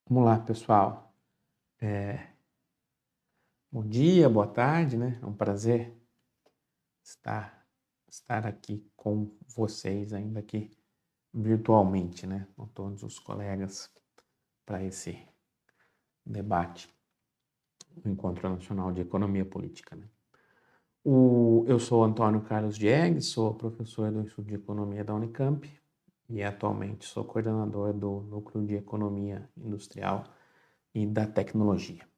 Vamos lá, pessoal. Bom dia, boa tarde, né? É um prazer estar aqui com vocês, ainda aqui virtualmente, né? Com todos os colegas para esse debate, o Encontro Nacional de Economia Política, né? Eu sou Antônio Carlos Diegues, sou professor do Instituto de Economia da Unicamp e atualmente sou coordenador do Núcleo de Economia Industrial e da Tecnologia.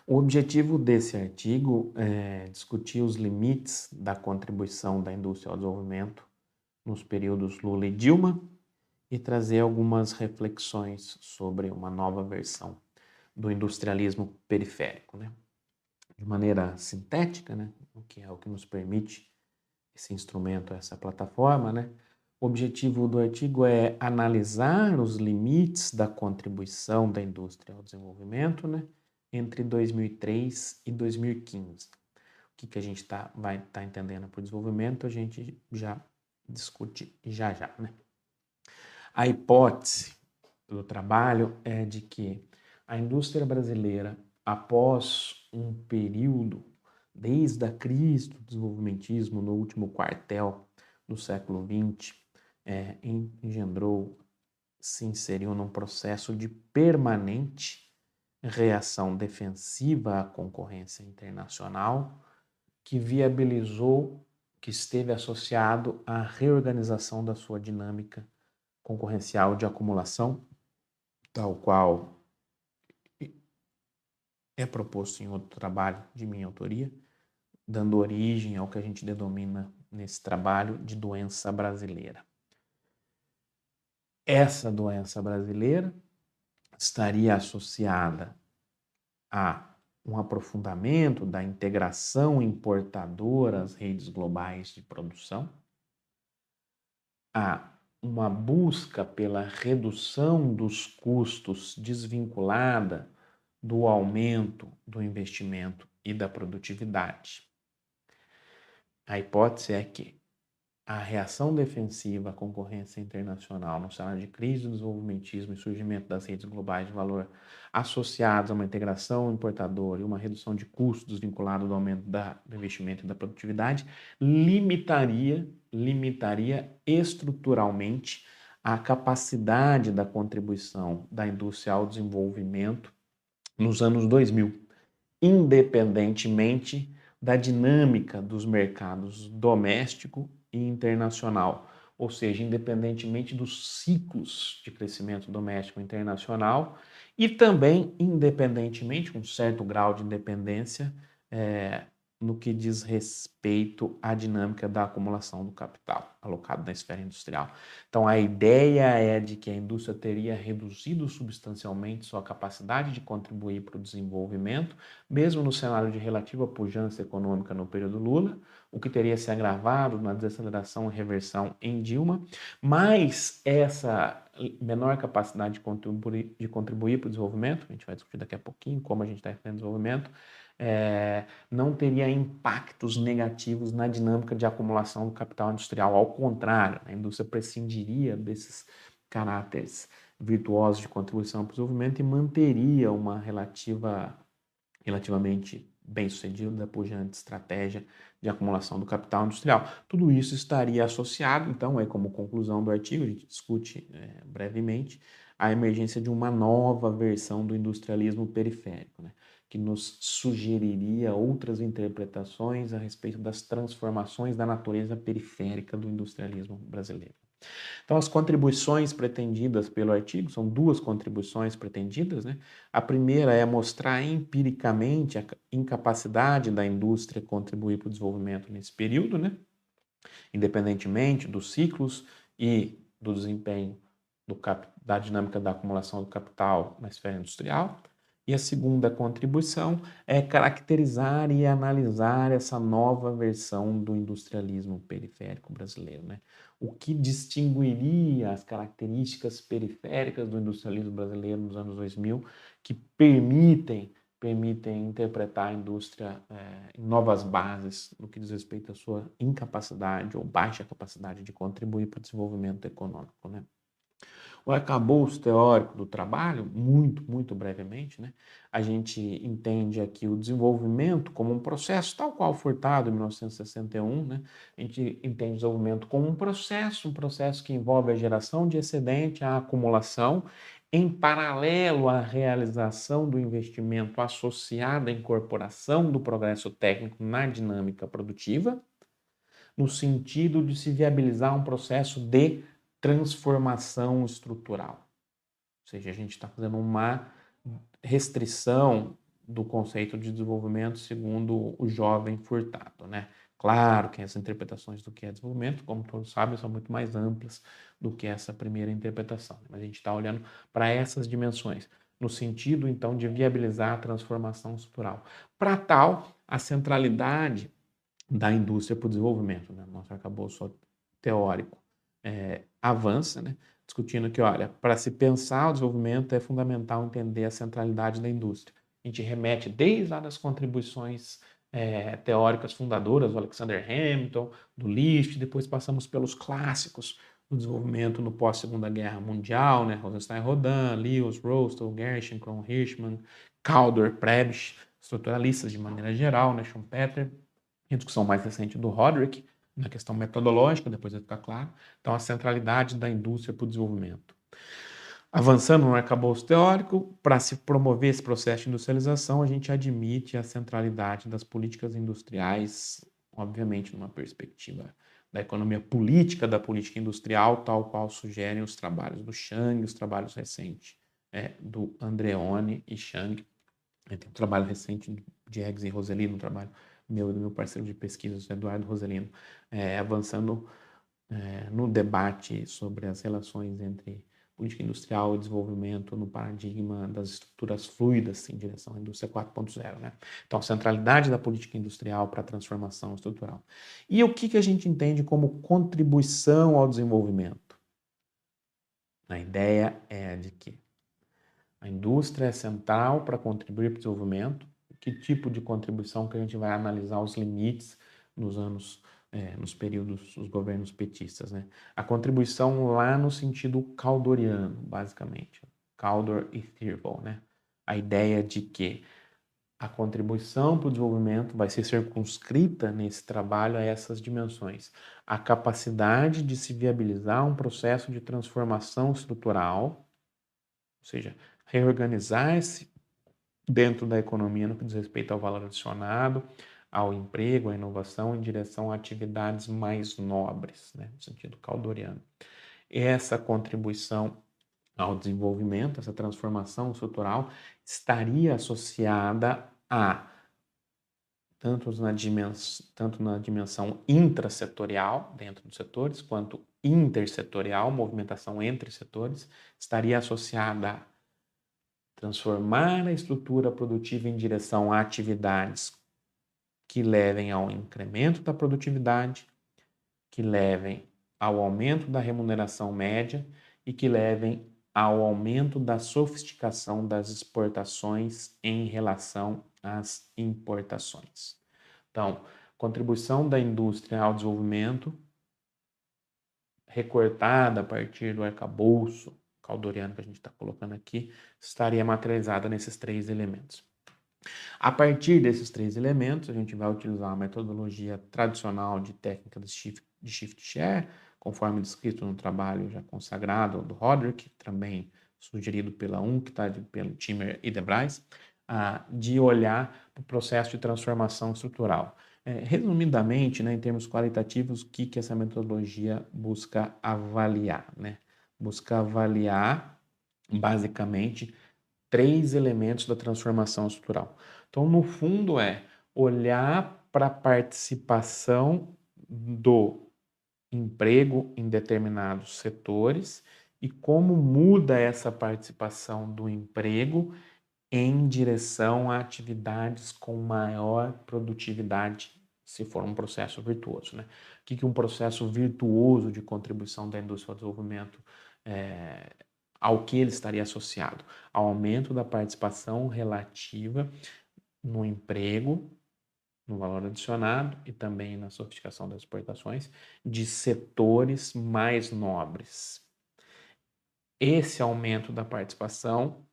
O objetivo desse artigo é discutir os limites da contribuição da indústria ao desenvolvimento nos períodos Lula e Dilma e trazer algumas reflexões sobre uma nova versão do industrialismo periférico, né? De maneira sintética, né? O que é o que nos permite esse instrumento, essa plataforma, né? O objetivo do artigo é analisar os limites da contribuição da indústria ao desenvolvimento, né? Entre 2003 e 2015. O que a gente vai estar entendendo por desenvolvimento, a gente já discute já, né? A hipótese do trabalho é de que a indústria brasileira, após um período, desde a crise do desenvolvimentismo no último quartel do século XX, se inseriu num processo de permanente reação defensiva à concorrência internacional, que viabilizou, que esteve associado à reorganização da sua dinâmica concorrencial de acumulação, tal qual é proposto em outro trabalho de minha autoria, dando origem ao que a gente denomina nesse trabalho de doença brasileira. Essa doença brasileira estaria associada a um aprofundamento da integração importadora às redes globais de produção, a uma busca pela redução dos custos desvinculada do aumento do investimento e da produtividade. A hipótese é que a reação defensiva à concorrência internacional no cenário de crise do desenvolvimentismo e surgimento das redes globais de valor associadas a uma integração importadora e uma redução de custos vinculado ao aumento do investimento e da produtividade limitaria estruturalmente a capacidade da contribuição da indústria ao desenvolvimento nos anos 2000, independentemente da dinâmica dos mercados doméstico e internacional, ou seja, independentemente dos ciclos de crescimento doméstico e internacional e também independentemente, com um certo grau de independência, no que diz respeito à dinâmica da acumulação do capital alocado na esfera industrial. Então, a ideia é de que a indústria teria reduzido substancialmente sua capacidade de contribuir para o desenvolvimento, mesmo no cenário de relativa pujança econômica no período Lula, o que teria se agravado na desaceleração e reversão em Dilma, mas essa menor capacidade de contribuir para o desenvolvimento, a gente vai discutir daqui a pouquinho como a gente está enfrentando o desenvolvimento, não teria impactos negativos na dinâmica de acumulação do capital industrial. Ao contrário, a indústria prescindiria desses caráteres virtuosos de contribuição para o desenvolvimento e manteria uma relativamente bem-sucedida, pujante estratégia de acumulação do capital industrial. Tudo isso estaria associado, então, como conclusão do artigo, a gente discute brevemente, a emergência de uma nova versão do industrialismo periférico, né, que nos sugeriria outras interpretações a respeito das transformações da natureza periférica do industrialismo brasileiro. Então, as contribuições pretendidas pelo artigo, são duas contribuições pretendidas, né? A primeira é mostrar empiricamente a incapacidade da indústria contribuir para o desenvolvimento nesse período, né? Independentemente dos ciclos e do desempenho da dinâmica da acumulação do capital na esfera industrial. E a segunda contribuição é caracterizar e analisar essa nova versão do industrialismo periférico brasileiro, né? O que distinguiria as características periféricas do industrialismo brasileiro nos anos 2000 que permitem interpretar a indústria em novas bases no que diz respeito à sua incapacidade ou baixa capacidade de contribuir para o desenvolvimento econômico, né? O arcabouço teórico do trabalho, muito brevemente, né? A gente entende aqui o desenvolvimento como um processo, tal qual Furtado, em 1961, né? A gente entende o desenvolvimento como um processo que envolve a geração de excedente, a acumulação, em paralelo à realização do investimento associado à incorporação do progresso técnico na dinâmica produtiva, no sentido de se viabilizar um processo de transformação estrutural. Ou seja, a gente está fazendo uma restrição do conceito de desenvolvimento segundo o jovem Furtado, né? Claro que as interpretações do que é desenvolvimento, como todos sabem, são muito mais amplas do que essa primeira interpretação. Mas a gente está olhando para essas dimensões, no sentido, então, de viabilizar a transformação estrutural. Para tal, a centralidade da indústria para o desenvolvimento, né? Nosso arcabouço teórico avança, né? Discutindo que, olha, para se pensar o desenvolvimento é fundamental entender a centralidade da indústria. A gente remete desde lá das contribuições teóricas fundadoras, do Alexander Hamilton, do List, depois passamos pelos clássicos do desenvolvimento no pós-Segunda Guerra Mundial, né? Rosenstein, Rodin, Lewis, Rostow, Gershon, Hirschman, Caldor, Prebisch, estruturalistas de maneira geral, né? Schumpeter, e a discussão mais recente do Roderick, na questão metodológica, depois vai ficar claro. Então, a centralidade da indústria para o desenvolvimento. Avançando no arcabouço teórico, para se promover esse processo de industrialização, a gente admite a centralidade das políticas industriais, obviamente, numa perspectiva da economia política, da política industrial, tal qual sugerem os trabalhos do Chang, os trabalhos recentes do Andreoni e Chang. Tem um trabalho recente de Eggs e Roselino, um trabalho meu e do meu parceiro de pesquisas, Eduardo Roselino, avançando no debate sobre as relações entre política industrial e desenvolvimento no paradigma das estruturas fluidas em direção à indústria 4.0, né? Então, a centralidade da política industrial para a transformação estrutural. E o que a gente entende como contribuição ao desenvolvimento? A ideia é de que a indústria é central para contribuir para o desenvolvimento. Que tipo de contribuição que a gente vai analisar os limites nos períodos dos governos petistas, né? A contribuição lá no sentido caldoriano, basicamente. Caldor e Thibault, né? A ideia de que a contribuição para o desenvolvimento vai ser circunscrita nesse trabalho a essas dimensões. A capacidade de se viabilizar um processo de transformação estrutural, ou seja, reorganizar-se dentro da economia no que diz respeito ao valor adicionado, ao emprego, à inovação, em direção a atividades mais nobres, né, no sentido caldoriano. Essa contribuição ao desenvolvimento, essa transformação estrutural, estaria associada a tanto na dimensão intrasetorial, dentro dos setores, quanto intersetorial, movimentação entre setores, estaria associada a transformar a estrutura produtiva em direção a atividades que levem ao incremento da produtividade, que levem ao aumento da remuneração média e que levem ao aumento da sofisticação das exportações em relação às importações. Então, contribuição da indústria ao desenvolvimento, recortada a partir do arcabouço caldoriano que a gente está colocando aqui, estaria materializada nesses três elementos. A partir desses três elementos, a gente vai utilizar a metodologia tradicional de técnica de shift share, conforme descrito no trabalho já consagrado do Roderick, também sugerido pela pelo Timmer e Debrais, de olhar para o processo de transformação estrutural. Resumidamente, né, em termos qualitativos, o que essa metodologia busca avaliar, né? Busca avaliar, basicamente, três elementos da transformação estrutural. Então, no fundo, é olhar para a participação do emprego em determinados setores e como muda essa participação do emprego em direção a atividades com maior produtividade, se for um processo virtuoso, né? O que um processo virtuoso de contribuição da indústria ao desenvolvimento ao que ele estaria associado? Ao aumento da participação relativa no emprego, no valor adicionado e também na sofisticação das exportações de setores mais nobres. esse aumento da participação,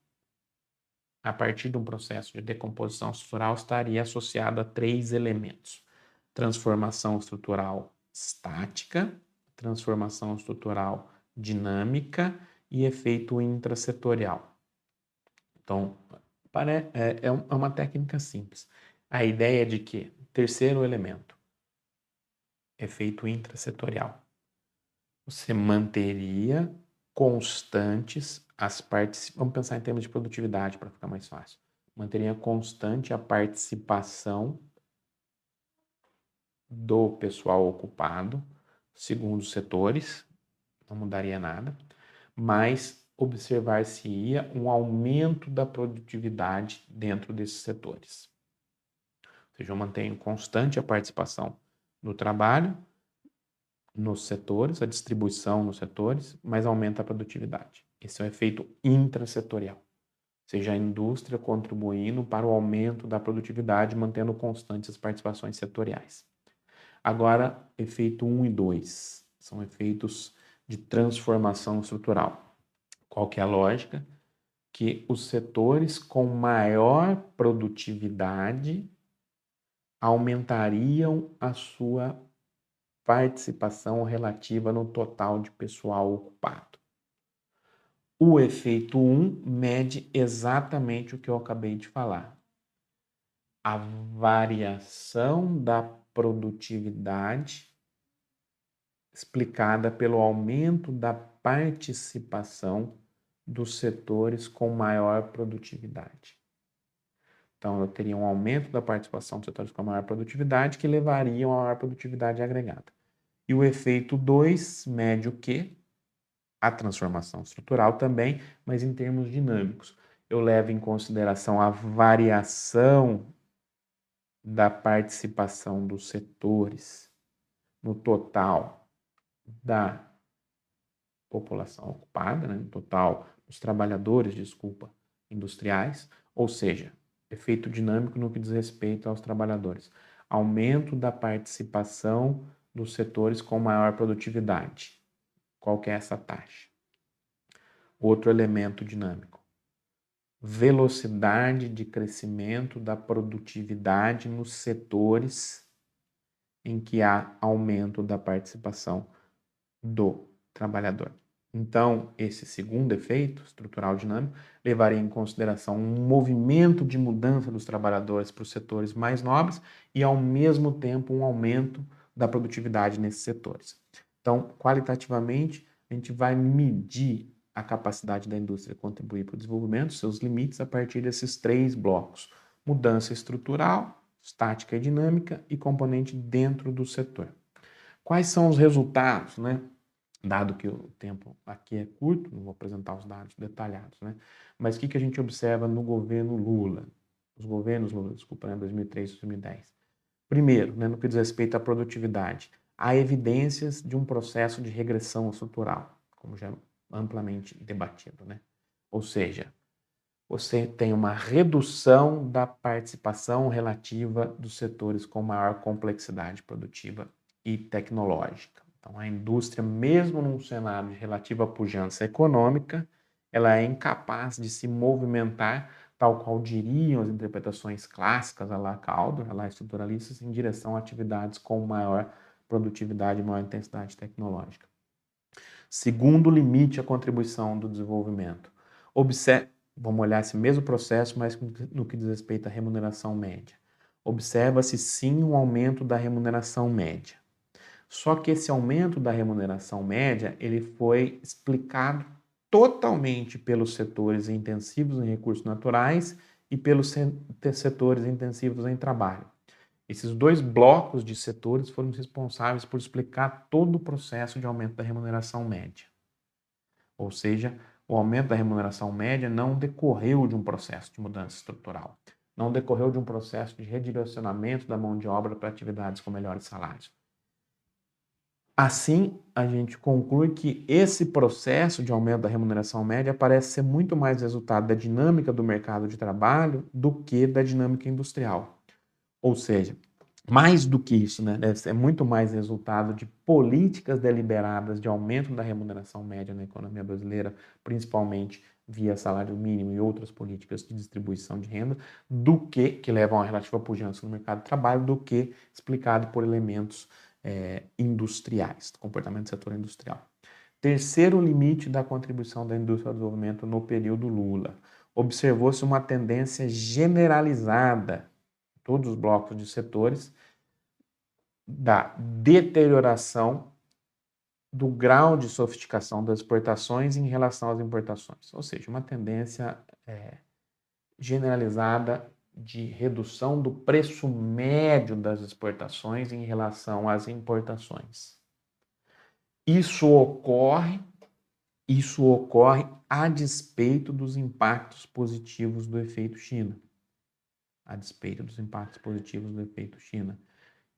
a partir de um processo de decomposição estrutural, estaria associado a 3 elementos: transformação estrutural estática, transformação estrutural dinâmica e efeito intrasetorial. Então, é uma técnica simples. A ideia é de que, terceiro elemento, efeito intrasetorial, você manteria constantes as partes. Vamos pensar em termos de produtividade para ficar mais fácil. Manteria constante a participação do pessoal ocupado, segundo os setores, não mudaria nada, mas observar-se-ia um aumento da produtividade dentro desses setores. Ou seja, eu mantenho constante a participação do trabalho nos setores, a distribuição nos setores, mas aumenta a produtividade. Esse é o efeito intrasetorial. Ou seja, a indústria contribuindo para o aumento da produtividade, mantendo constantes as participações setoriais. Agora, efeito 1 e 2 são efeitos de transformação estrutural. Qual que é a lógica? Que os setores com maior produtividade aumentariam a sua participação relativa no total de pessoal ocupado. O efeito 1 mede exatamente o que eu acabei de falar. A variação da produtividade explicada pelo aumento da participação dos setores com maior produtividade. Então, eu teria um aumento da participação dos setores com maior produtividade que levaria a uma maior produtividade agregada. E o efeito 2 mede o quê? A transformação estrutural também, mas em termos dinâmicos. Eu levo em consideração a variação da participação dos setores no total da população ocupada, né? No total dos trabalhadores, industriais, ou seja, efeito dinâmico no que diz respeito aos trabalhadores. Aumento da participação dos setores com maior produtividade. Qual que é essa taxa? Outro elemento dinâmico. Velocidade de crescimento da produtividade nos setores em que há aumento da participação do trabalhador. Então, esse segundo efeito estrutural dinâmico levaria em consideração um movimento de mudança dos trabalhadores para os setores mais nobres e, ao mesmo tempo, um aumento da produtividade nesses setores. Então, qualitativamente, a gente vai medir a capacidade da indústria contribuir para o desenvolvimento, seus limites, a partir desses 3 blocos: mudança estrutural, estática e dinâmica e componente dentro do setor. Quais são os resultados, né? Dado que o tempo aqui é curto, não vou apresentar os dados detalhados, né? Mas o que a gente observa no governo Lula? Os governos Lula, desculpa, né? 2003 e 2010. Primeiro, né, no que diz respeito à produtividade, há evidências de um processo de regressão estrutural, como já é amplamente debatido, né? Ou seja, você tem uma redução da participação relativa dos setores com maior complexidade produtiva e tecnológica. Então, a indústria, mesmo num cenário de relativa pujança econômica, ela é incapaz de se movimentar, tal qual diriam as interpretações clássicas, a la Caldor, a la estruturalistas, em direção a atividades com maior produtividade e maior intensidade tecnológica. Segundo limite à contribuição do desenvolvimento. Vamos olhar esse mesmo processo, mas no que diz respeito à remuneração média. Observa-se sim um aumento da remuneração média. Só que esse aumento da remuneração média, ele foi explicado totalmente pelos setores intensivos em recursos naturais e pelos setores intensivos em trabalho. Esses 2 blocos de setores foram responsáveis por explicar todo o processo de aumento da remuneração média. Ou seja, o aumento da remuneração média não decorreu de um processo de mudança estrutural, não decorreu de um processo de redirecionamento da mão de obra para atividades com melhores salários. Assim, a gente conclui que esse processo de aumento da remuneração média parece ser muito mais resultado da dinâmica do mercado de trabalho do que da dinâmica industrial. Ou seja, mais do que isso, né? Deve ser muito mais resultado de políticas deliberadas de aumento da remuneração média na economia brasileira, principalmente via salário mínimo e outras políticas de distribuição de renda, do que levam a relativa pujança no mercado de trabalho, do que explicado por elementos industriais, do comportamento do setor industrial. Terceiro limite da contribuição da indústria ao desenvolvimento no período Lula. Observou-se uma tendência generalizada em todos os blocos de setores da deterioração do grau de sofisticação das exportações em relação às importações. Ou seja, uma tendência generalizada de redução do preço médio das exportações em relação às importações. Isso ocorre a despeito dos impactos positivos do efeito China. A despeito dos impactos positivos do efeito China,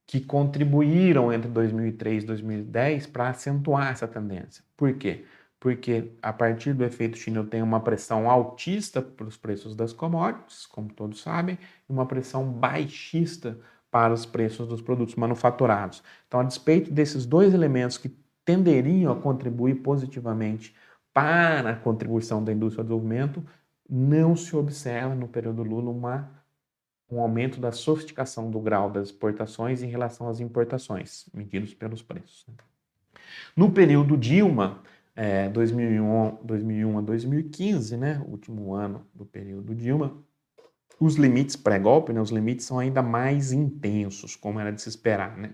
que contribuíram entre 2003 e 2010 para acentuar essa tendência. Por quê? Porque a partir do efeito China eu tenho uma pressão altista para os preços das commodities, como todos sabem, e uma pressão baixista para os preços dos produtos manufaturados. Então, a despeito desses dois elementos que tenderiam a contribuir positivamente para a contribuição da indústria ao desenvolvimento, não se observa no período Lula um aumento da sofisticação do grau das exportações em relação às importações, medidos pelos preços. No período Dilma, 2001 a 2015, né, o último ano do período Dilma, os limites pré-golpe, né, os limites são ainda mais intensos, como era de se esperar, né?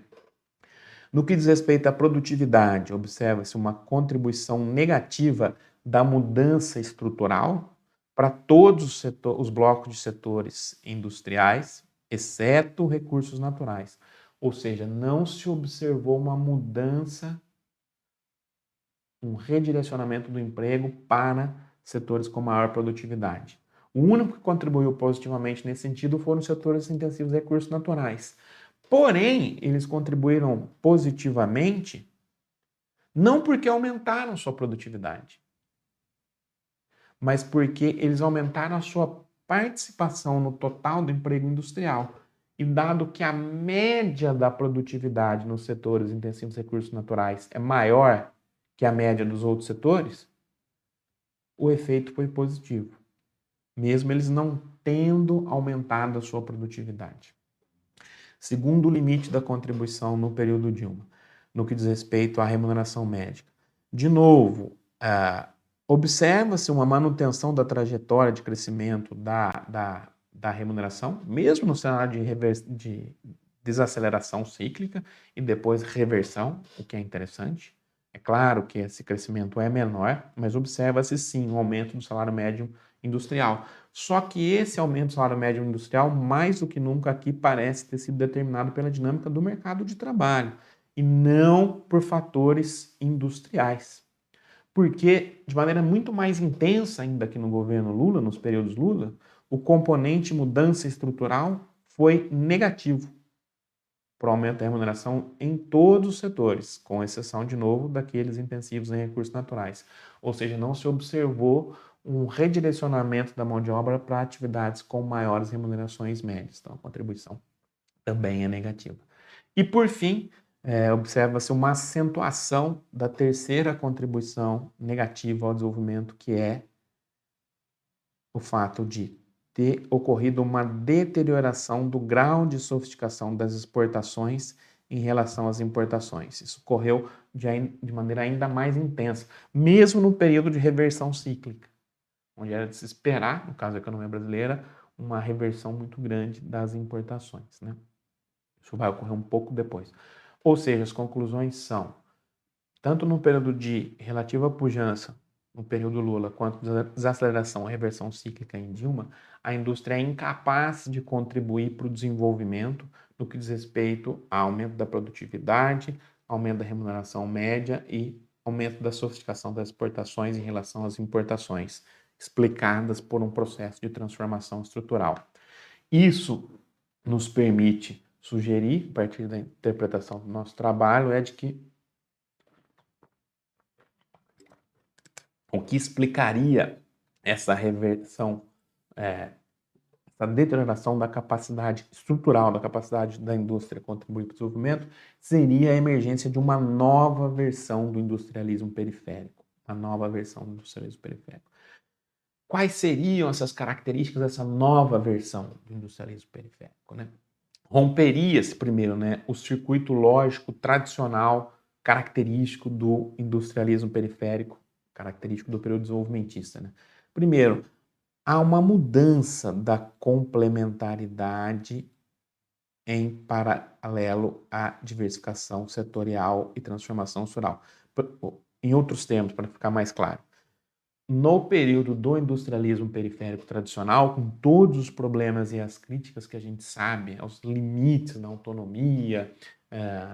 No que diz respeito à produtividade, observa-se uma contribuição negativa da mudança estrutural para todos os blocos de setores industriais, exceto recursos naturais. Ou seja, não se observou uma mudança, um redirecionamento do emprego para setores com maior produtividade. O único que contribuiu positivamente nesse sentido foram os setores intensivos de recursos naturais. Porém, eles contribuíram positivamente não porque aumentaram sua produtividade, mas porque eles aumentaram a sua participação no total do emprego industrial. E dado que a média da produtividade nos setores intensivos de recursos naturais é maior que a média dos outros setores, o efeito foi positivo, mesmo eles não tendo aumentado a sua produtividade. Segundo limite da contribuição no período Dilma, no que diz respeito à remuneração médica. De novo, observa-se uma manutenção da trajetória de crescimento da remuneração, mesmo no cenário de desaceleração cíclica e depois reversão, o que é interessante. É claro que esse crescimento é menor, mas observa-se sim um aumento do salário médio industrial. Só que esse aumento do salário médio industrial, mais do que nunca aqui, parece ter sido determinado pela dinâmica do mercado de trabalho e não por fatores industriais. Porque, de maneira muito mais intensa ainda que no governo Lula, nos períodos Lula, o componente mudança estrutural foi negativo para o aumento da remuneração em todos os setores, com exceção, de novo, daqueles intensivos em recursos naturais. Ou seja, não se observou um redirecionamento da mão de obra para atividades com maiores remunerações médias. Então, a contribuição também é negativa. E, por fim, observa-se uma acentuação da terceira contribuição negativa ao desenvolvimento, que é o fato de ter ocorrido uma deterioração do grau de sofisticação das exportações em relação às importações. Isso ocorreu de maneira ainda mais intensa, mesmo no período de reversão cíclica, onde era de se esperar, no caso da economia brasileira, uma reversão muito grande das importações, né? Isso vai ocorrer um pouco depois. Ou seja, as conclusões são, tanto no período de relativa pujança, no período Lula, quanto desaceleração ou reversão cíclica em Dilma, a indústria é incapaz de contribuir para o desenvolvimento no que diz respeito ao aumento da produtividade, aumento da remuneração média e aumento da sofisticação das exportações em relação às importações, explicadas por um processo de transformação estrutural. Isso nos permite sugerir, a partir da interpretação do nosso trabalho, é de que o que explicaria essa reversão, essa deterioração da capacidade estrutural, da capacidade da indústria contribuir para o desenvolvimento, seria a emergência de uma nova versão do industrialismo periférico. Uma nova versão do industrialismo periférico. Quais seriam essas características dessa nova versão do industrialismo periférico, né? Romperia-se primeiro, né, o circuito lógico tradicional característico do industrialismo periférico, característico do período desenvolvimentista, né? Primeiro, há uma mudança da complementaridade em paralelo à diversificação setorial e transformação estrutural. Em outros termos, para ficar mais claro, no período do industrialismo periférico tradicional, com todos os problemas e as críticas que a gente sabe, aos limites da autonomia,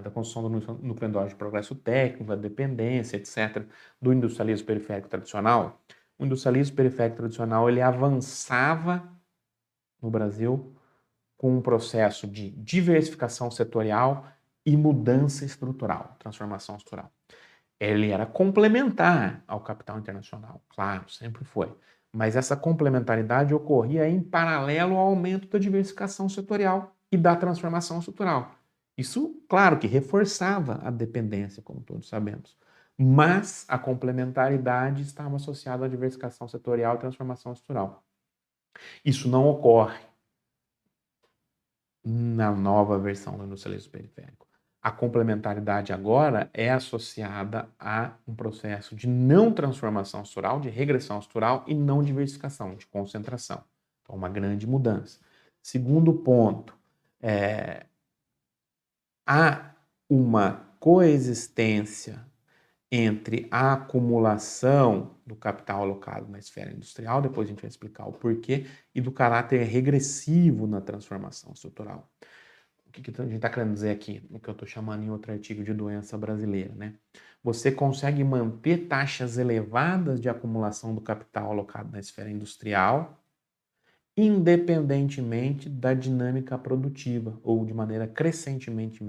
da construção do núcleo endógeno de progresso técnico, da dependência, etc., do industrialismo periférico tradicional, o industrialismo periférico tradicional ele avançava no Brasil com um processo de diversificação setorial e mudança estrutural, transformação estrutural. Ele era complementar ao capital internacional, claro, sempre foi. Mas essa complementaridade ocorria em paralelo ao aumento da diversificação setorial e da transformação estrutural. Isso, claro, que reforçava a dependência, como todos sabemos. Mas a complementaridade estava associada à diversificação setorial e transformação estrutural. Isso não ocorre na nova versão do industrialismo periférico. A complementaridade agora é associada a um processo de não transformação estrutural, de regressão estrutural e não diversificação, de concentração. Então, uma grande mudança. Segundo ponto, há uma coexistência entre a acumulação do capital alocado na esfera industrial, depois a gente vai explicar o porquê, e do caráter regressivo na transformação estrutural. O que a gente está querendo dizer aqui, o que eu estou chamando em outro artigo de doença brasileira, né? Você consegue manter taxas elevadas de acumulação do capital alocado na esfera industrial, independentemente da dinâmica produtiva, ou de maneira crescentemente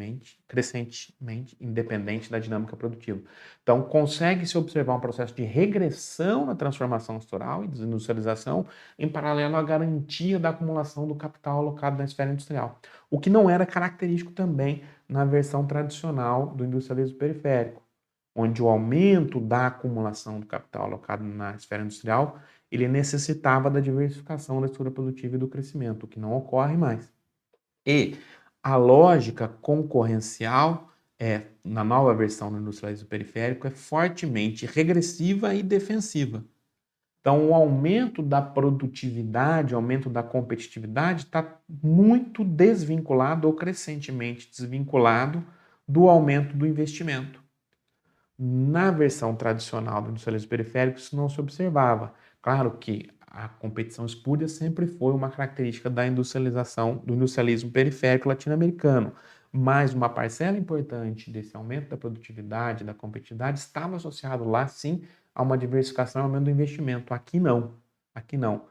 independente da dinâmica produtiva. Então, consegue-se observar um processo de regressão na transformação estrutural e desindustrialização, em paralelo à garantia da acumulação do capital alocado na esfera industrial, o que não era característico também na versão tradicional do industrialismo periférico, onde o aumento da acumulação do capital alocado na esfera industrial ele necessitava da diversificação da estrutura produtiva e do crescimento, o que não ocorre mais. E a lógica concorrencial na nova versão do industrialismo periférico é fortemente regressiva e defensiva. Então, o aumento da produtividade, o aumento da competitividade está muito desvinculado ou crescentemente desvinculado do aumento do investimento. Na versão tradicional do industrialismo periférico, isso não se observava. Claro que a competição espúria sempre foi uma característica da industrialização, do industrialismo periférico latino-americano, mas uma parcela importante desse aumento da produtividade, da competitividade, estava associado lá, sim, a uma diversificação e aumento do investimento. Aqui não. Aqui não.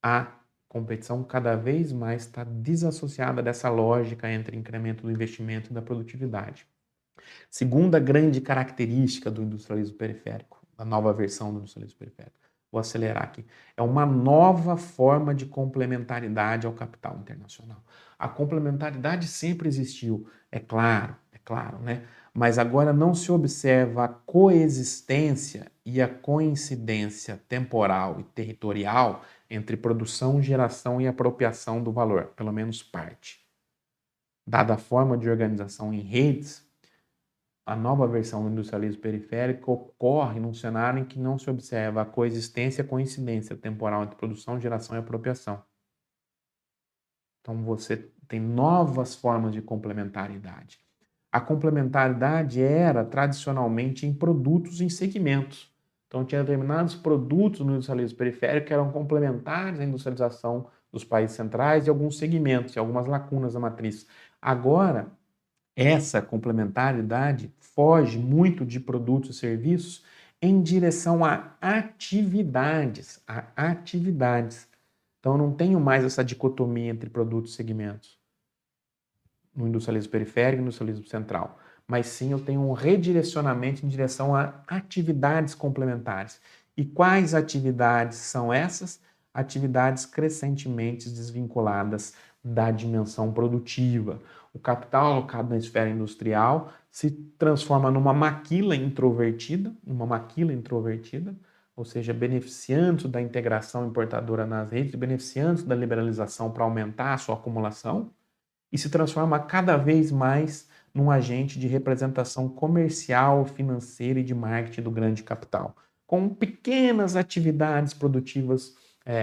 A competição cada vez mais está desassociada dessa lógica entre incremento do investimento e da produtividade. Segunda grande característica do industrialismo periférico, da nova versão do industrialismo periférico, vou acelerar aqui, é uma nova forma de complementaridade ao capital internacional. A complementaridade sempre existiu, é claro, né? Mas agora não se observa a coexistência e a coincidência temporal e territorial entre produção, geração e apropriação do valor, pelo menos parte. Dada a forma de organização em redes, a nova versão do industrialismo periférico ocorre num cenário em que não se observa a coexistência e a coincidência temporal entre produção, geração e apropriação. Então você tem novas formas de complementaridade. A complementaridade era tradicionalmente em produtos e em segmentos. Então tinha determinados produtos no industrialismo periférico que eram complementares à industrialização dos países centrais e alguns segmentos e algumas lacunas da matriz. Agora, essa complementaridade foge muito de produtos e serviços em direção a atividades. Então, eu não tenho mais essa dicotomia entre produtos e segmentos no industrialismo periférico e no industrialismo central, mas sim eu tenho um redirecionamento em direção a atividades complementares. E quais atividades são essas? atividades crescentemente desvinculadas da dimensão produtiva. O capital alocado na esfera industrial se transforma numa maquila introvertida, ou seja, beneficiando da integração importadora nas redes, beneficiando da liberalização para aumentar a sua acumulação, e se transforma cada vez mais num agente de representação comercial, financeira e de marketing do grande capital, com pequenas atividades produtivas.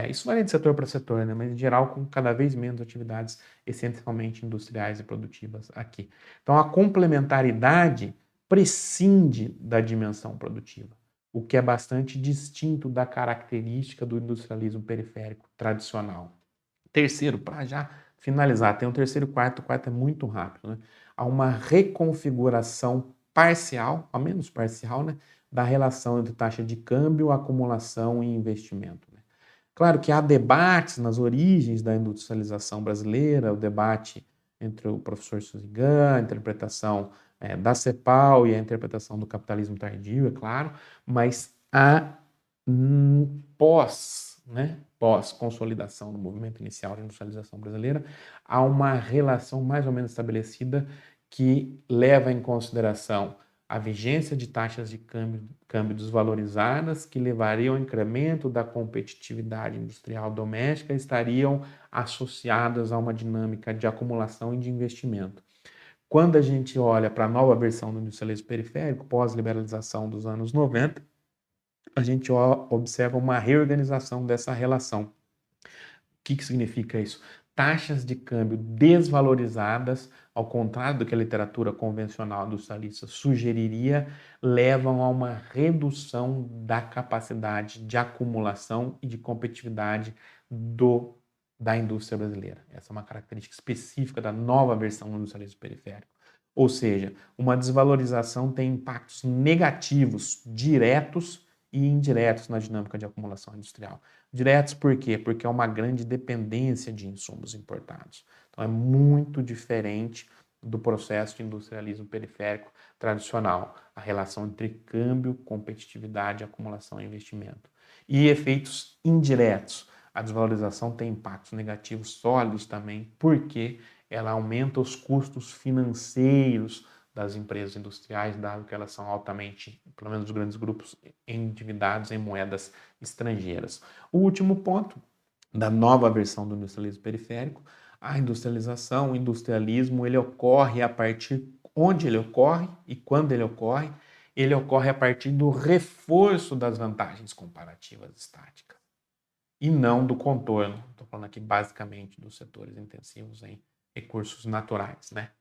Isso varia de setor para setor, né? Mas em geral com cada vez menos atividades essencialmente industriais e produtivas aqui. Então a complementaridade prescinde da dimensão produtiva, o que é bastante distinto da característica do industrialismo periférico tradicional. Terceiro, para já finalizar, tem um terceiro e quarto, o quarto é muito rápido, né? Há uma reconfiguração parcial, ao menos parcial, né, da relação entre taxa de câmbio, acumulação e investimento, né? Claro que há debates nas origens da industrialização brasileira, o debate entre o professor Suzigan, a interpretação da CEPAL e a interpretação do capitalismo tardio, é claro, mas há pós-consolidação do movimento inicial de industrialização brasileira, há uma relação mais ou menos estabelecida que leva em consideração a vigência de taxas de câmbio desvalorizadas, que levariam ao incremento da competitividade industrial doméstica, estariam associadas a uma dinâmica de acumulação e de investimento. Quando a gente olha para a nova versão do industrialismo periférico, pós-liberalização dos anos 90, a gente observa uma reorganização dessa relação. O que significa isso? Taxas de câmbio desvalorizadas, ao contrário do que a literatura convencional industrialista sugeriria, levam a uma redução da capacidade de acumulação e de competitividade da indústria brasileira. Essa é uma característica específica da nova versão do industrialismo periférico. Ou seja, uma desvalorização tem impactos negativos diretos e indiretos na dinâmica de acumulação industrial. Diretos por quê? Porque é uma grande dependência de insumos importados. Então é muito diferente do processo de industrialismo periférico tradicional, a relação entre câmbio, competitividade, acumulação e investimento. E efeitos indiretos. A desvalorização tem impactos negativos sólidos também, porque ela aumenta os custos financeiros das empresas industriais, dado que elas são altamente, pelo menos os grandes grupos, endividados em moedas estrangeiras. O último ponto da nova versão do industrialismo periférico, a industrialização, o industrialismo, ele ocorre a partir onde ele ocorre e quando ele ocorre a partir do reforço das vantagens comparativas estáticas e não do contorno. Estou falando aqui basicamente dos setores intensivos em recursos naturais, né?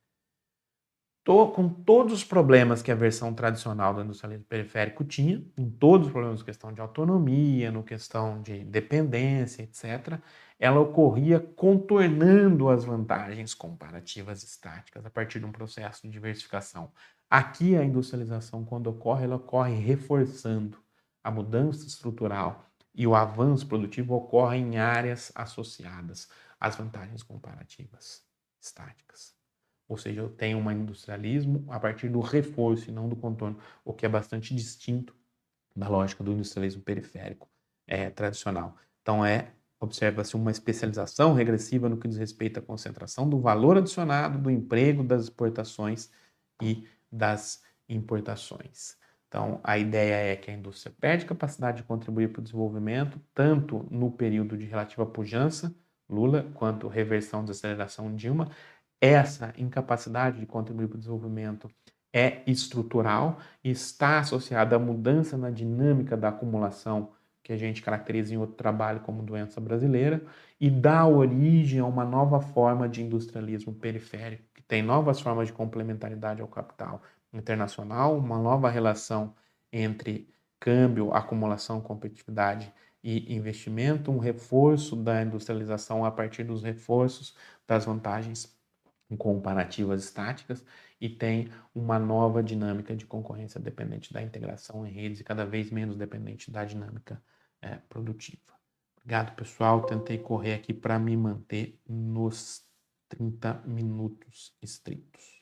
Com todos os problemas que a versão tradicional do industrialismo periférico tinha, com todos os problemas de questão de autonomia, no questão de dependência, etc., ela ocorria contornando as vantagens comparativas estáticas a partir de um processo de diversificação. Aqui a industrialização, quando ocorre, ela ocorre reforçando a mudança estrutural e o avanço produtivo ocorre em áreas associadas às vantagens comparativas estáticas. Ou seja, eu tenho um industrialismo a partir do reforço e não do contorno, o que é bastante distinto da lógica do industrialismo periférico tradicional. Então, observa-se uma especialização regressiva no que diz respeito à concentração do valor adicionado, do emprego, das exportações e das importações. Então, a ideia é que a indústria perde capacidade de contribuir para o desenvolvimento, tanto no período de relativa pujança, Lula, quanto reversão, desaceleração, Dilma. Essa incapacidade de contribuir para o desenvolvimento é estrutural e está associada à mudança na dinâmica da acumulação, que a gente caracteriza em outro trabalho como doença brasileira, e dá origem a uma nova forma de industrialismo periférico, que tem novas formas de complementaridade ao capital internacional, uma nova relação entre câmbio, acumulação, competitividade e investimento, um reforço da industrialização a partir dos reforços das vantagens comparativas estáticas e tem uma nova dinâmica de concorrência dependente da integração em redes e cada vez menos dependente da dinâmica produtiva. Obrigado, pessoal. Tentei correr aqui para me manter nos 30 minutos estritos.